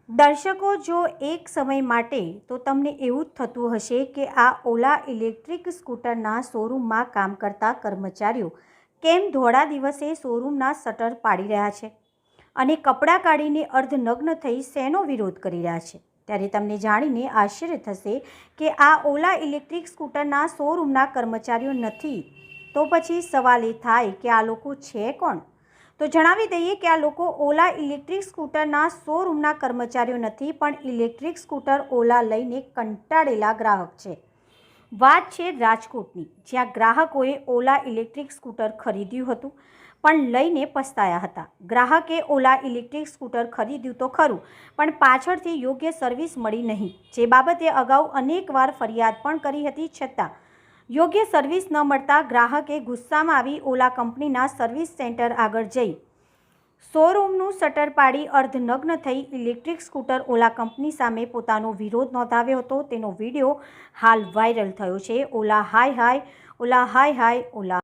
દર્શકો, જો એક સમય માટે તો તમને એવું જ થતું હશે કે આ ઓલા ઇલેક્ટ્રિક સ્કૂટરના શોરૂમમાં કામ કરતા કર્મચારીઓ કેમ ધોળા દિવસે શોરૂમના શટર પાડી રહ્યા છે અને કપડાં કાઢીને અર્ધનગ્ન થઈ શેનો વિરોધ કરી રહ્યા છે। ત્યારે તમને જાણીને આશ્ચર્ય થશે કે આ ઓલા ઇલેક્ટ્રિક સ્કૂટરના શોરૂમના કર્મચારીઓ નથી તો પછી સવાલ એ થાય કે આ લોકો છે કોણ? તો જણાવી દઈએ કે આ લોકો ઓલા ઇલેક્ટ્રિક સ્કૂટરના શોરૂમના કર્મચારીઓ નથી, પણ ઇલેક્ટ્રિક સ્કૂટર ઓલા લઈને કંટાળેલા ગ્રાહક છે। વાત છે રાજકોટની, જ્યાં ગ્રાહકોએ ઓલા ઇલેક્ટ્રિક સ્કૂટર ખરીદ્યું હતું પણ લઈને પસ્તાયા હતા। ગ્રાહકે ઓલા ઇલેક્ટ્રિક સ્કૂટર ખરીદ્યું તો ખરું, પણ પાછળથી યોગ્ય સર્વિસ મળી નહીં, જે બાબતે અગાઉ અનેકવાર ફરિયાદ પણ કરી હતી। છતાં યોગ્ય સર્વિસ ન મળતા ગ્રાહકે ગુસ્સામાં આવી ઓલા કંપનીના સર્વિસ સેન્ટર આગળ જઈ શોરૂમનું શટર પાડી અર્ધનગ્ન થઈ ઇલેક્ટ્રિક સ્કૂટર ઓલા કંપની સામે પોતાનો વિરોધ નોંધાવ્યો હતો। તેનો વિડીયો હાલ વાયરલ થયો છે। ઓલા હાય હાય, ઓલા હાય હાય, ઓલા।